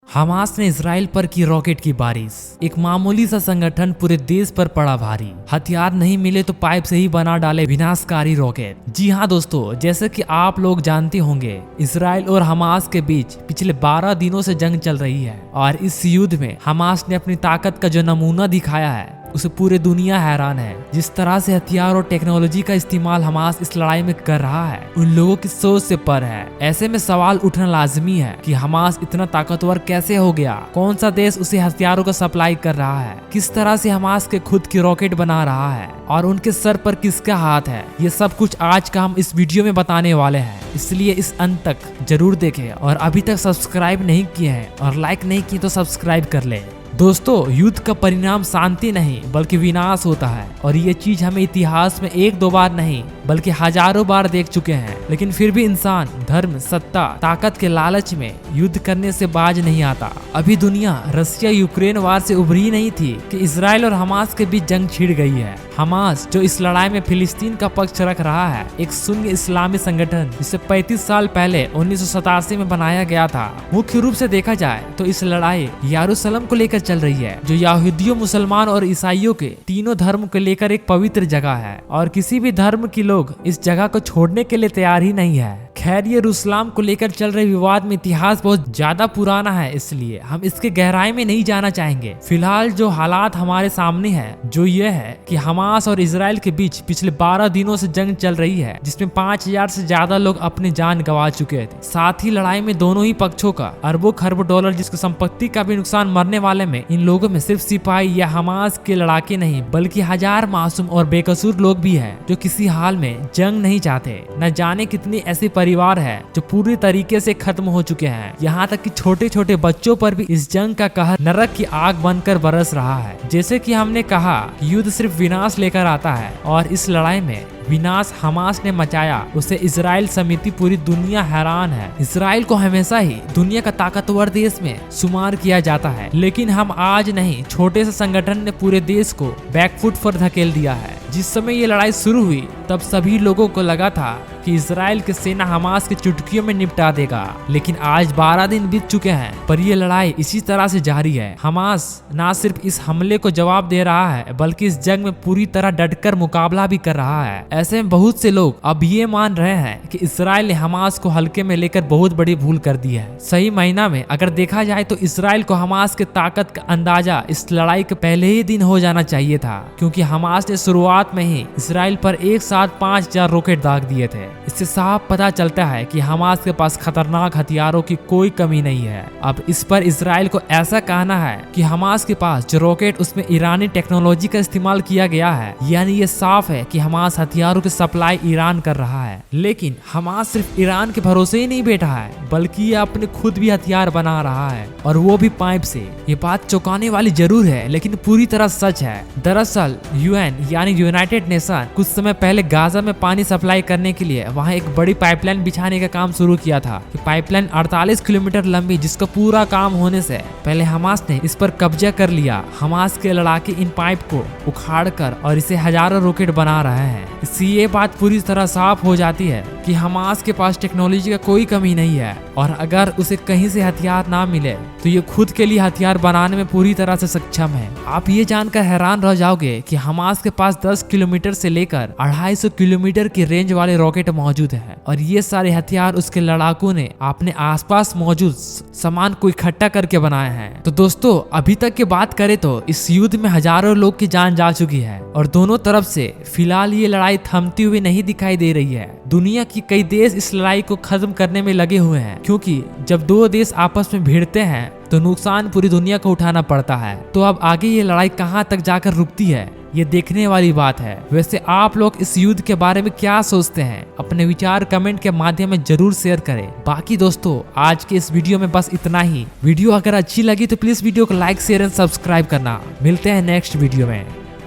Hamas ने Israel पर की रॉकेट की बारिश। एक मामूली सा संगठन पूरे देश पर पड़ा भारी। हथियार नहीं मिले तो पाइप से ही बना डाले विनाशकारी रॉकेट। जी हाँ दोस्तों, जैसे कि आप लोग जानते होंगे, इसराइल और हमास के बीच पिछले 12 दिनों से जंग चल रही है और इस युद्ध में हमास ने अपनी ताकत का जो नमूना दिखाया है उसे पूरी दुनिया हैरान है। जिस तरह से हथियार और टेक्नोलॉजी का इस्तेमाल हमास इस लड़ाई में कर रहा है, उन लोगों की सोच से पर है। ऐसे में सवाल उठना लाजमी है कि हमास इतना ताकतवर कैसे हो गया? कौन सा देश उसे हथियारों का सप्लाई कर रहा है? किस तरह से हमास के खुद की रॉकेट बना रहा है और उनके सर पर किसका हाथ है? ये सब कुछ आज का हम इस वीडियो में बताने वाले हैं, इसलिए इस अंत तक जरूर देखें और अभी तक सब्सक्राइब नहीं किए हैं और लाइक नहीं किए तो सब्सक्राइब कर ले। दोस्तों, युद्ध का परिणाम शांति नहीं बल्कि विनाश होता है और ये चीज हमें इतिहास में एक दो बार नहीं बल्कि हजारों बार देख चुके हैं। लेकिन फिर भी इंसान धर्म, सत्ता, ताकत के लालच में युद्ध करने से बाज नहीं आता। अभी दुनिया रशिया यूक्रेन वार से उभरी नहीं थी कि इसराइल और हमास के बीच जंग छिड़ गई है। हमास जो इस लड़ाई में फिलिस्तीन का पक्ष रख रहा है, एक सुन्नी इस्लामी संगठन जिसे 35 साल पहले 1987 में बनाया गया था। मुख्य रूप से देखा जाए तो इस लड़ाई यरूशलेम को लेकर चल रही है, जो यहूदियों, मुसलमान और ईसाइयों के तीनों धर्म को लेकर एक पवित्र जगह है और किसी भी धर्म के लोग इस जगह को छोड़ने के लिए तैयार ही नहीं है। खैर, ये यरूशलेम को लेकर चल रहे विवाद में इतिहास बहुत ज्यादा पुराना है, इसलिए हम इसके गहराई में नहीं जाना चाहेंगे। फिलहाल जो हालात हमारे सामने है जो ये है कि हमास और इसराइल के बीच पिछले 12 दिनों से जंग चल रही है, जिसमें 5000 से ज्यादा लोग अपनी जान गंवा चुके थे। साथ ही लड़ाई में दोनों ही पक्षों का अरबों खरबों डॉलर जिसकी संपत्ति का भी नुकसान मरने वाले में इन लोगों में सिर्फ सिपाही या हमास के लड़ाके नहीं बल्कि हजार मासूम और बेकसूर लोग भी हैं जो किसी हाल में जंग नहीं चाहते। न जाने कितनी ऐसी परिवार है जो पूरी तरीके से खत्म हो चुके हैं। यहाँ तक कि छोटे छोटे बच्चों पर भी इस जंग का कहर नरक की आग बनकर बरस रहा है। जैसे कि हमने कहा, युद्ध सिर्फ विनाश लेकर आता है और इस लड़ाई में विनाश हमास ने मचाया उसे इजराइल समिति पूरी दुनिया हैरान है। इजराइल को हमेशा ही दुनिया का ताकतवर देश में शुमार किया जाता है, लेकिन हम आज नहीं, छोटे से संगठन ने पूरे देश को बैकफुट पर धकेल दिया है। जिस समय ये लड़ाई शुरू हुई तब सभी लोगों को लगा था कि इजराइल की सेना हमास के चुटकियों में निपटा देगा, लेकिन आज 12 दिन बीत चुके हैं पर ये लड़ाई इसी तरह से जारी है। हमास न सिर्फ इस हमले को जवाब दे रहा है बल्कि इस जंग में पूरी तरह डटकर मुकाबला भी कर रहा है। ऐसे में बहुत से लोग अब ये मान रहे हैं कि इसराइल ने हमास को हल्के में लेकर बहुत बड़ी भूल कर दी है। सही मायना में अगर देखा जाए तो इसराइल को हमास के ताकत का अंदाजा इस लड़ाई के पहले ही दिन हो जाना चाहिए था, क्योंकि हमास ने शुरुआत में ही इसराइल पर एक साथ 5000 रॉकेट दाग दिए थे। इससे साफ पता चलता है कि हमास के पास खतरनाक हथियारों की कोई कमी नहीं है। अब इस पर इसराइल को ऐसा कहना है कि हमास के पास जो रॉकेट उसमें ईरानी टेक्नोलॉजी का इस्तेमाल किया गया है, यानी ये साफ है कि हमास हथियारों की सप्लाई ईरान कर रहा है। लेकिन हमास सिर्फ ईरान के भरोसे ही नहीं बैठा है बल्कि ये अपने खुद भी हथियार बना रहा है और वो भी पाइप से। ये बात चौंकाने वाली जरूर है लेकिन पूरी तरह सच है। दरअसल यूएन यानी यूनाइटेड नेशन कुछ समय पहले गाजा में पानी सप्लाई करने के लिए वहां एक बड़ी पाइपलाइन बिछाने का काम शुरू किया था। पाइपलाइन 48 किलोमीटर लंबी, जिसका पूरा काम होने से पहले हमास ने इस पर कब्जा कर लिया। हमास के लड़ाके इन पाइप को उखाड़कर और इसे हजारों रॉकेट बना रहे हैं। इससे ये बात पूरी तरह साफ हो जाती है कि हमास के पास टेक्नोलॉजी का कोई कमी नहीं है और अगर उसे कहीं से हथियार ना मिले तो ये खुद के लिए हथियार बनाने में पूरी तरह से सक्षम है। आप ये जानकर हैरान रह जाओगे कि हमास के पास 10 किलोमीटर से लेकर 250 किलोमीटर की रेंज वाले रॉकेट मौजूद है और ये सारे हथियार उसके लड़ाकों ने अपने आसपास मौजूद सामान को इकट्ठा करके बनाए हैं। तो दोस्तों, अभी तक की बात करें तो इस युद्ध में हजारों लोग की जान जा चुकी है और दोनों तरफ से फिलहाल ये लड़ाई थमती हुई नहीं दिखाई दे रही है। दुनिया की कई देश इस लड़ाई को खत्म करने में लगे हुए हैं, क्योंकि जब दो देश आपस में भिड़ते हैं तो नुकसान पूरी दुनिया को उठाना पड़ता है। तो अब आगे ये लड़ाई कहां तक जाकर रुकती है ये देखने वाली बात है। वैसे आप लोग इस युद्ध के बारे में क्या सोचते हैं? अपने विचार कमेंट के माध्यम में जरूर शेयर करें। बाकी दोस्तों, आज के इस वीडियो में बस इतना ही। वीडियो अगर अच्छी लगी तो प्लीज वीडियो को लाइक, शेयर एंड सब्सक्राइब करना। मिलते हैं नेक्स्ट वीडियो में।